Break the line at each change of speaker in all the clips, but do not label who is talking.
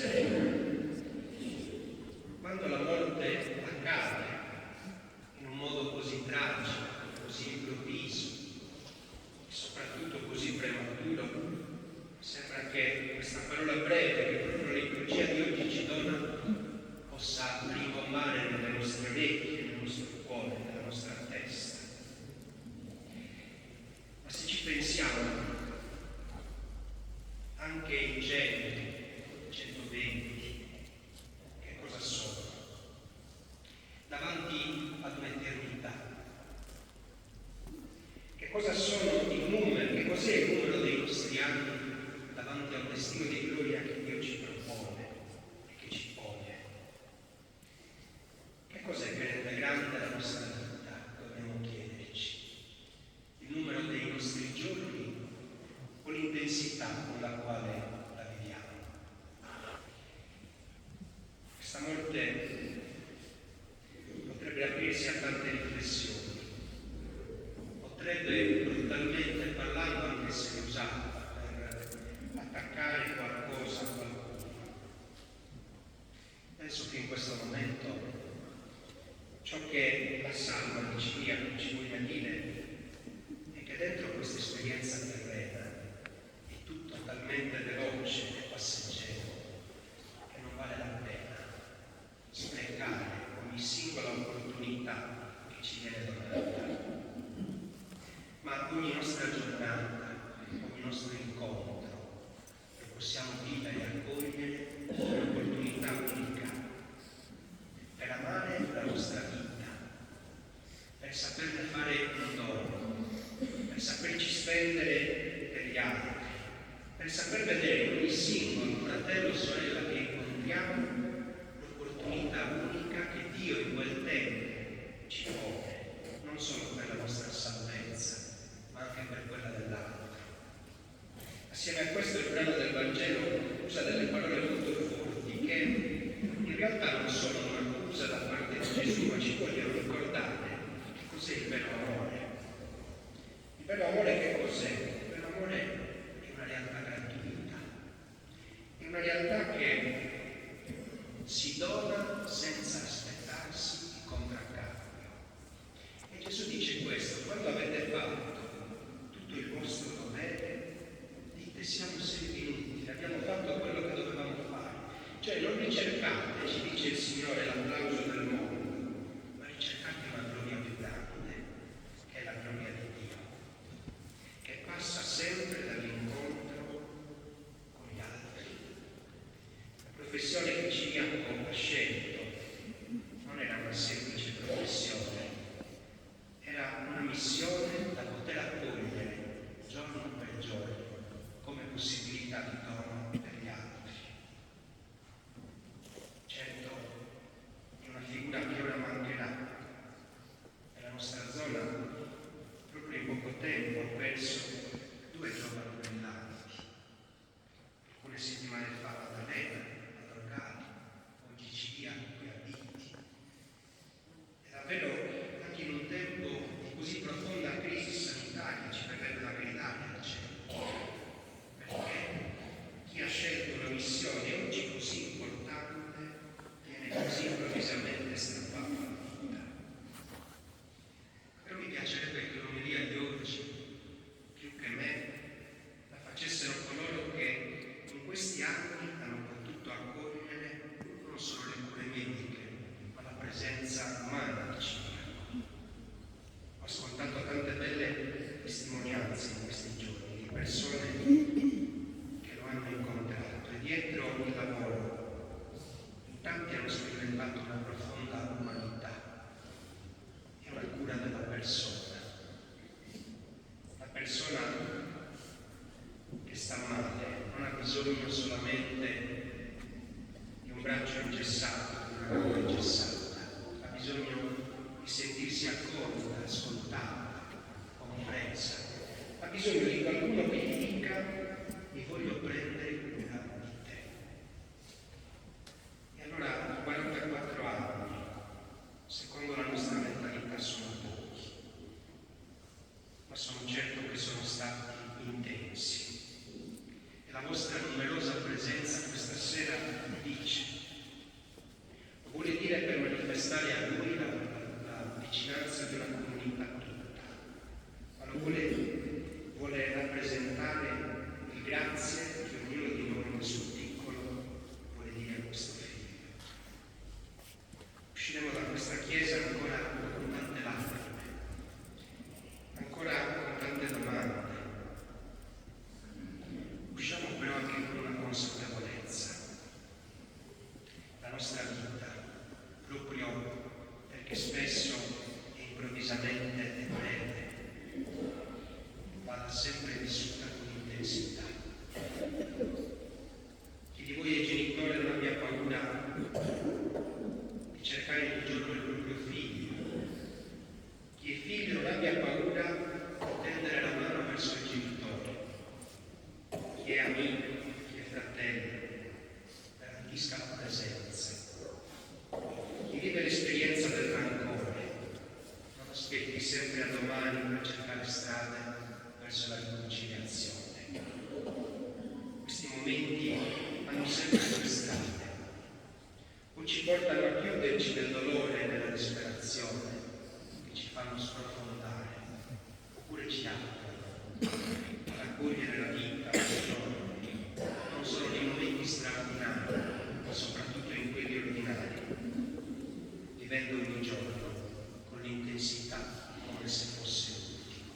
serena. Quando la morte accade in un modo così tragico, così improvviso e soprattutto così prematuro, sembra che questa parola breve che proprio la liturgia di oggi ci dona possa rimbombare nelle nostre orecchie, nel nostro cuore, nella nostra testa. Ma se ci pensiamo, anche i 120, che cosa sono? Davanti ad un'eternità. Che cosa sono i numeri? Che cos'è il numero dei nostri anni davanti a un destino di gloria che Dio ci propone e che ci pone? Che cos'è che rende grande la nostra vita? Dobbiamo chiederci. Il numero dei nostri giorni o l'intensità con la quale la viviamo? Questa morte potrebbe aprirsi a tante riflessioni, potrebbe brutalmente parlando anche essere usata per attaccare qualcosa a qualcuno. Penso che in questo momento ciò che la Salma di Ciriaco ci voglia dire è che dentro questa esperienza terrena è tutto talmente veloce e passeggero che non vale la pena sprecare ogni singola opportunità che ci viene donata. Ma ogni nostra giornata, ogni nostro incontro lo possiamo vivere e accogliere come un'opportunità unica per amare la nostra vita, per saperne fare un dono, per saperci spendere per gli altri, per saper vedere ogni singolo fratello o sorella che incontriamo l'opportunità unica che Dio in quel tempo ci pone, non solo per la nostra salvezza, ma anche per quella dell'altro. Assieme a questo il brano del Vangelo usa delle parole molto forti che in realtà non sono un'accusa da parte di Gesù, ma ci vogliono ricordare che cos'è il vero amore. Il vero amore che cos'è? Il vero amore è una realtà gratuita, è una realtà che si dona senza aspettarsi il contraccambio. E Gesù dice questo: quando avete fatto tutto il vostro dovere, dite siamo servi inutili, abbiamo fatto quello che dovevamo fare. Cioè non ricercate, ci dice il Signore, l'applauso del mondo, ma ricercate una gloria più grande, che è la gloria di Dio, che passa sempre dall'incontro con gli altri. La professione che Ciriaco ha scelto non era una semplice professione, era una missione da poter accogliere giorno per giorno come possibilità di dono per gli altri. Certo, è una figura che ora mancherà. Nella nostra zona, proprio in poco tempo, ho perso 2 giovani brillanti. Alcune settimane fa a Maddalena, a Drogati, oggi Cilia, qui a Bitti. È davvero, anche in un tempo di così profonda crisi sanitaria, ci verrebbe da gridare al cielo. Perché chi ha scelto una missione oggi così importante viene così improvvisamente strappato alla vita. Però mi piacerebbe che l'omelia di oggi, più che me, la facessero coloro che in questi anni hanno potuto accogliere non solo le cure mediche, ma la presenza umana di Ciriaco. Ho ascoltato tante belle testimonianze in questi giorni di persone che lo hanno incontrato e dietro il lavoro in tanti hanno sperimentato una profonda umanità e una cura della persona. La persona che sta male non ha bisogno solamente di un braccio ingessato, di una gamba ingessata, ha bisogno di sentirsi accolta, ascoltata, compresa, ha bisogno di qualcuno che gli dica mi voglio prendere cura di te. E allora a 44 anni necessaria a lui la vicinanza di una comunità tutta, ma lo vuole rappresentare il grazie che ognuno di noi nel suo piccolo vuole dire a questo figlio. Usciremo da questa chiesa ancora con tante lacrime, ancora con tante domande. Usciamo però anche con una consapevolezza. La nostra vita, proprio perché spesso e improvvisamente è breve, va sempre vissuta con intensità. Chi di voi è genitore non abbia paura di cercare ogni giorno il proprio figlio. Chi è figlio non abbia paura di tendere la mano verso i genitori. Chi è amico, chi è fratello, garantisca la presenza. Chi vive l'esperienza del rancore non aspetti sempre a domani per cercare strade verso la riconciliazione. Questi momenti hanno sempre due strade. O ci portano a chiuderci nel dolore e nella disperazione, che ci fanno sprofondare, oppure ci aprono ad accogliere la vita ogni giorno, non solo nei momenti straordinari, ma soprattutto in quelli ordinari, vivendo ogni giorno con l'intensità come se fosse l'ultimo.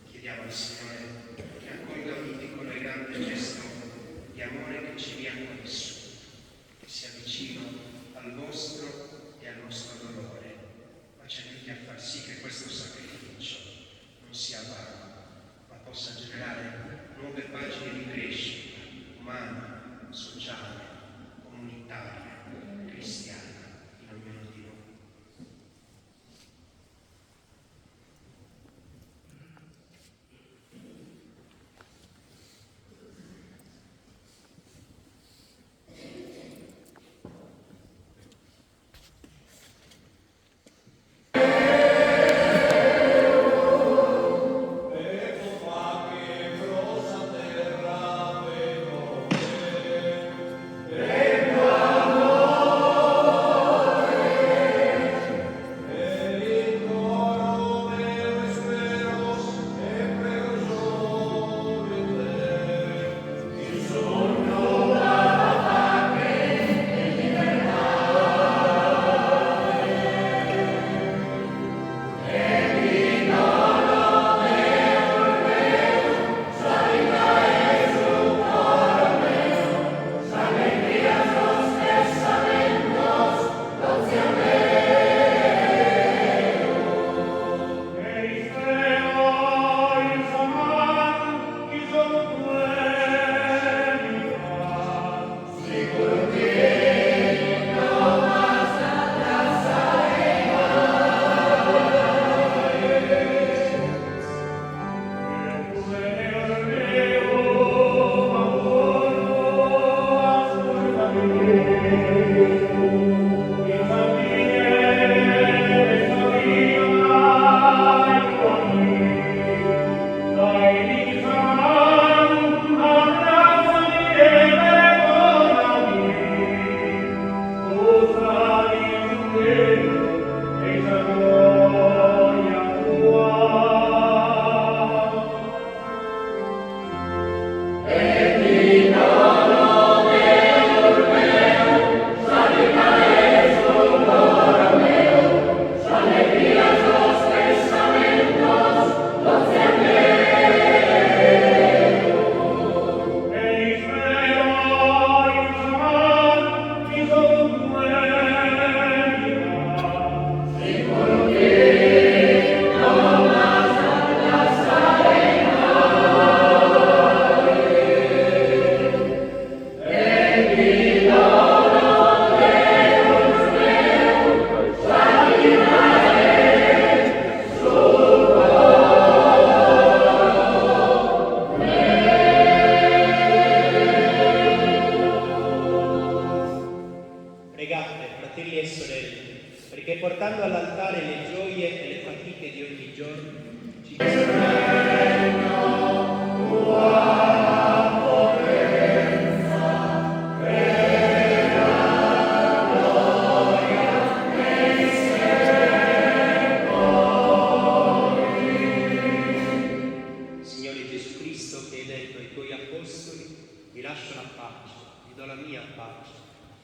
Chiediamo al Signore che accolga ogni piccolo e grande gesto di amore che ci viene vissuto, che sia vicino al vostro e al nostro dolore, ma ci aiuti a far sì che questo sacrificio non sia vano, ma possa generare nuove pagine di crescita umana, sociale, comunitaria, cristiana in ognuno di noi.
portando all'altare le gioie e le fatiche di ogni giorno, ci
Tua potenza,
lascio la pace, ti do la mia pace.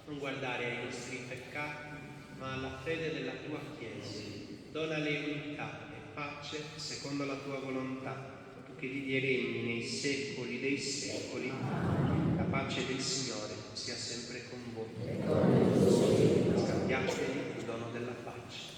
Non guardare ai nostri peccati, ma alla fede della tua Chiesa. Donale unità e pace secondo la tua volontà, tu che vivi e regni nei secoli dei secoli. La pace del Signore sia sempre con voi. Scambiatevi il dono della pace.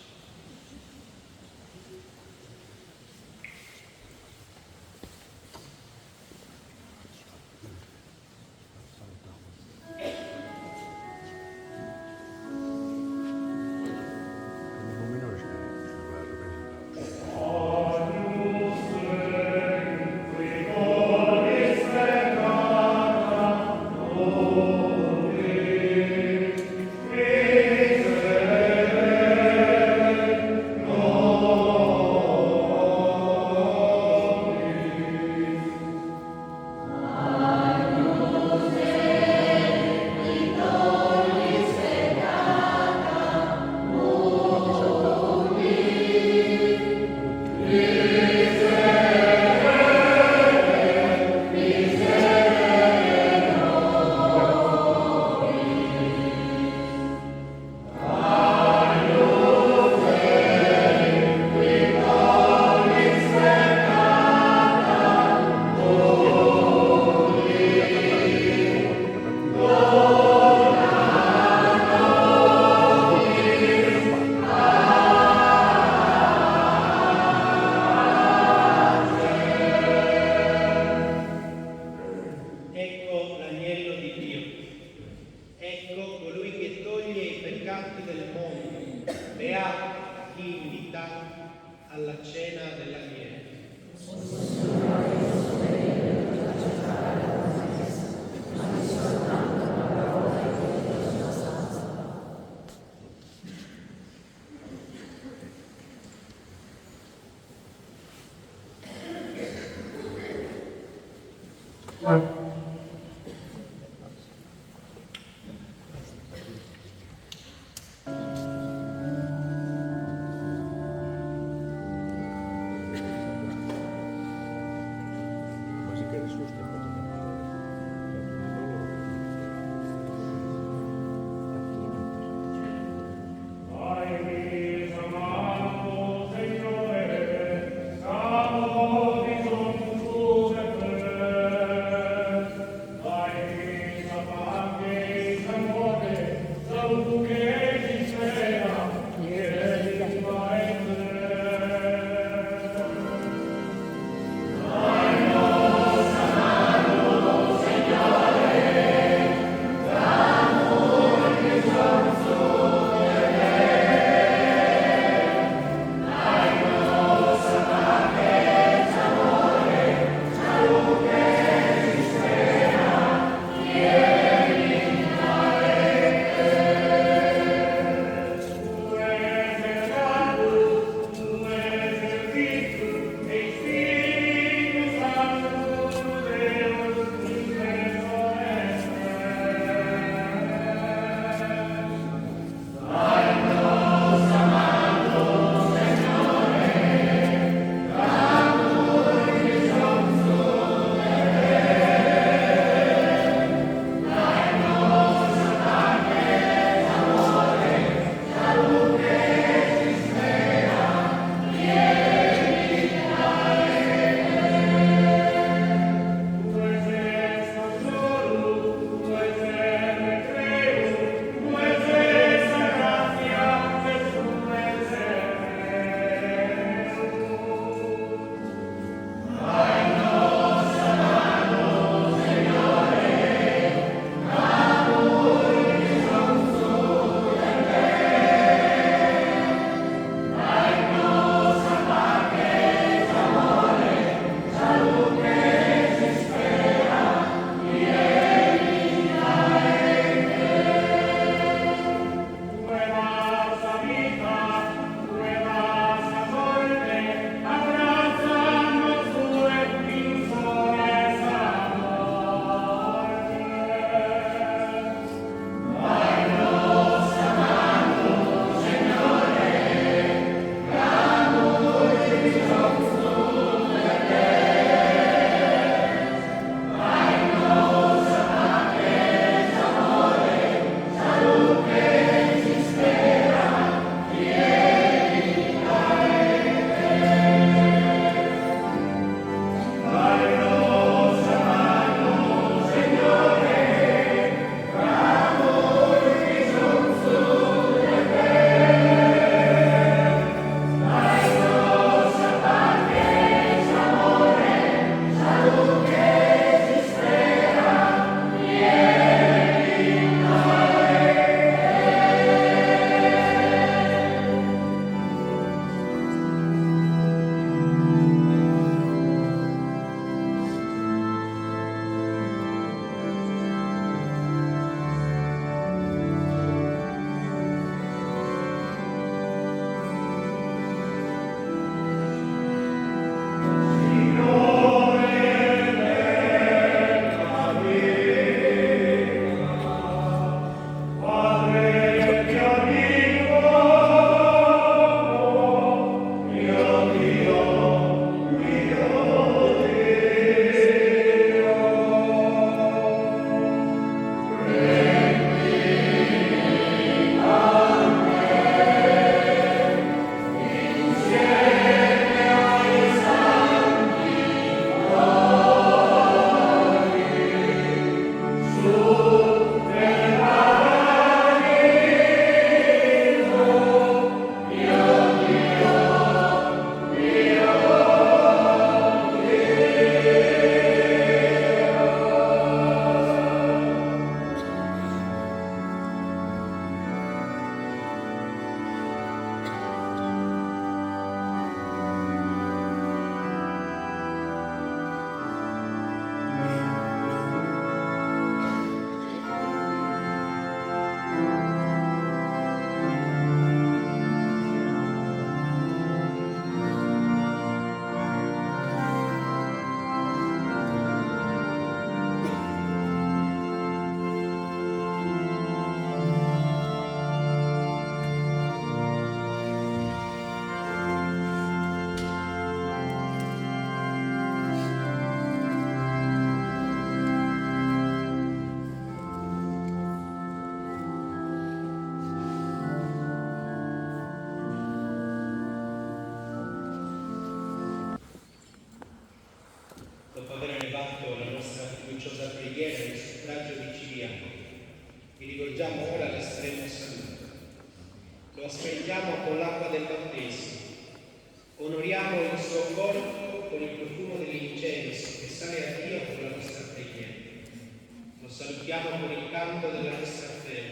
sul piano con il canto della nostra fede,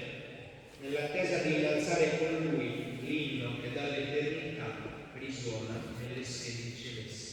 nell'attesa di innalzare con lui l'inno che dall'eternità risuona nelle sedi celesti.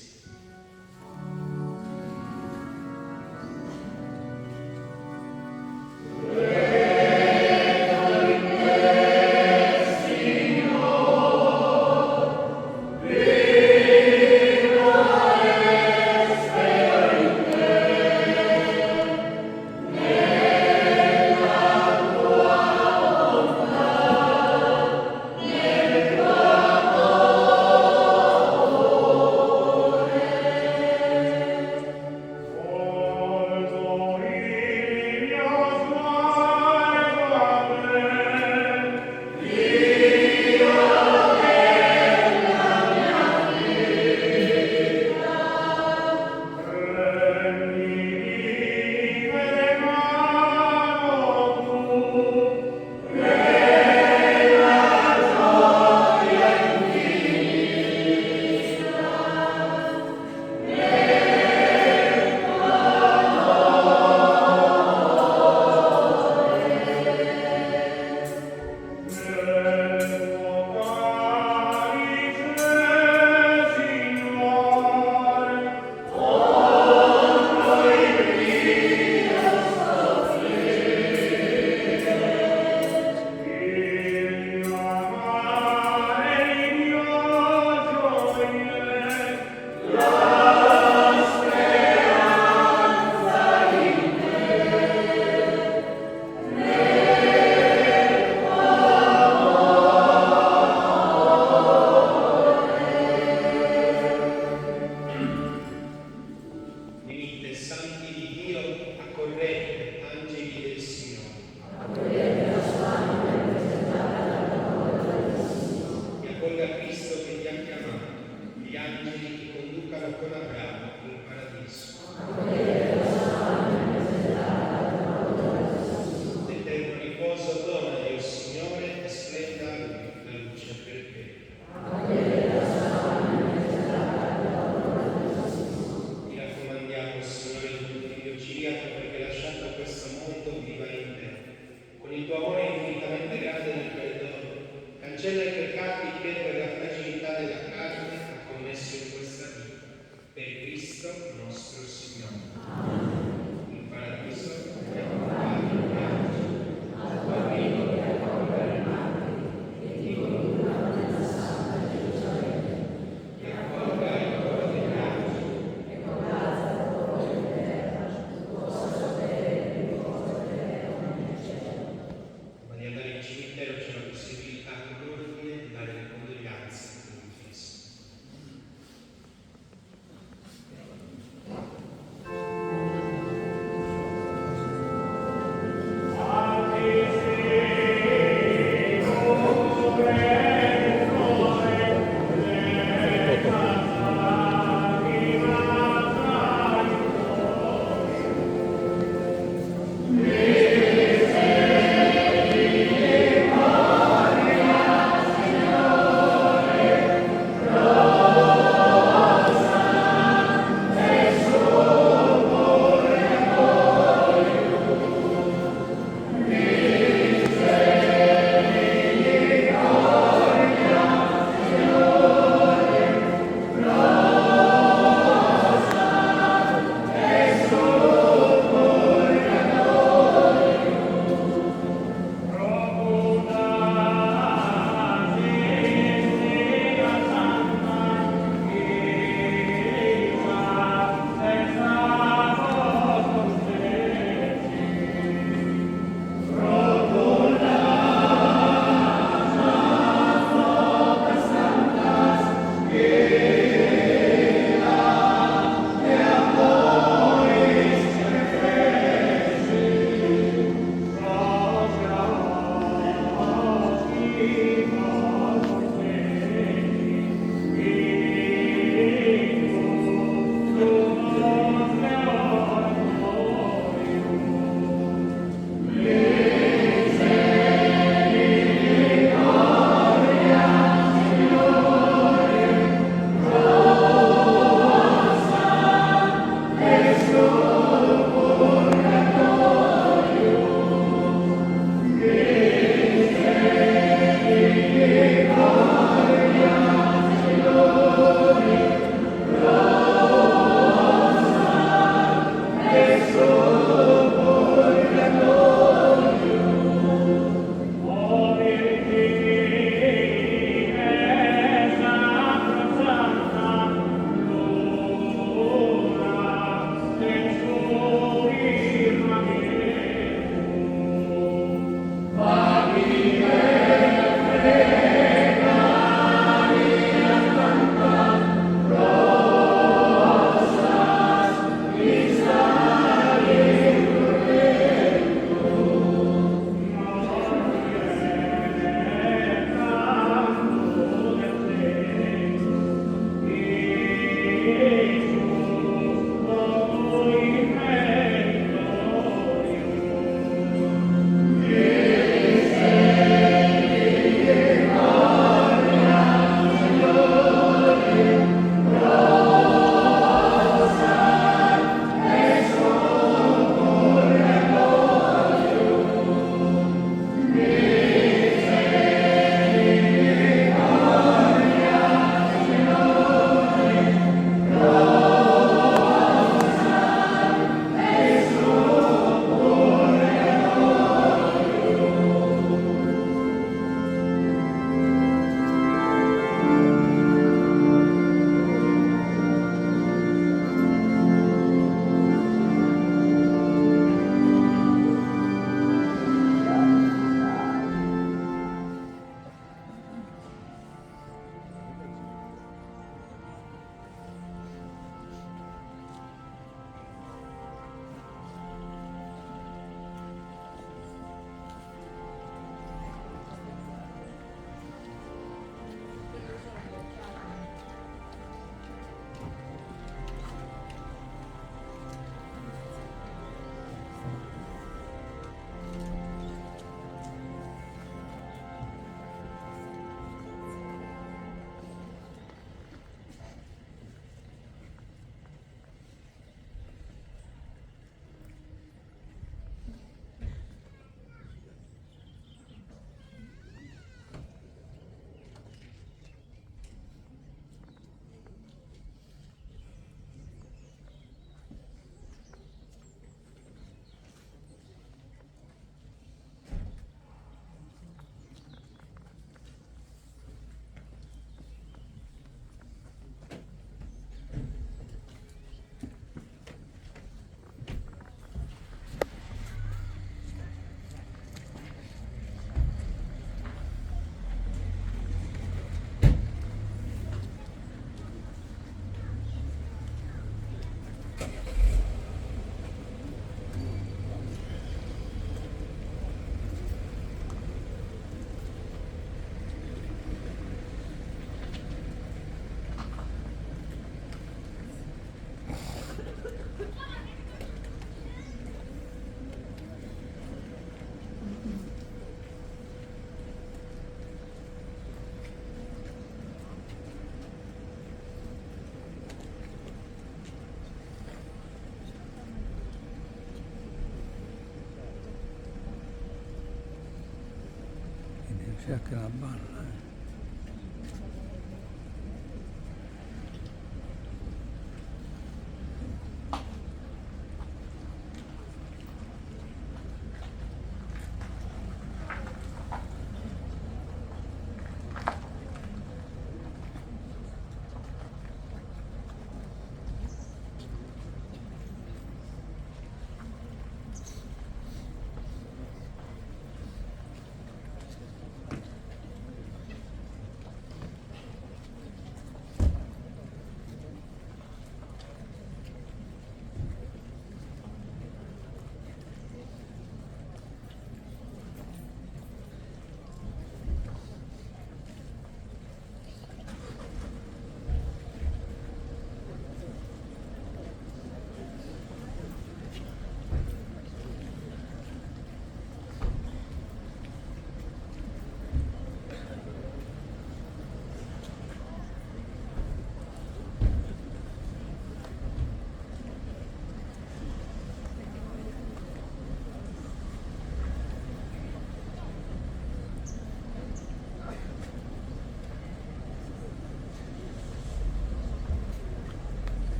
C'è anche una balla.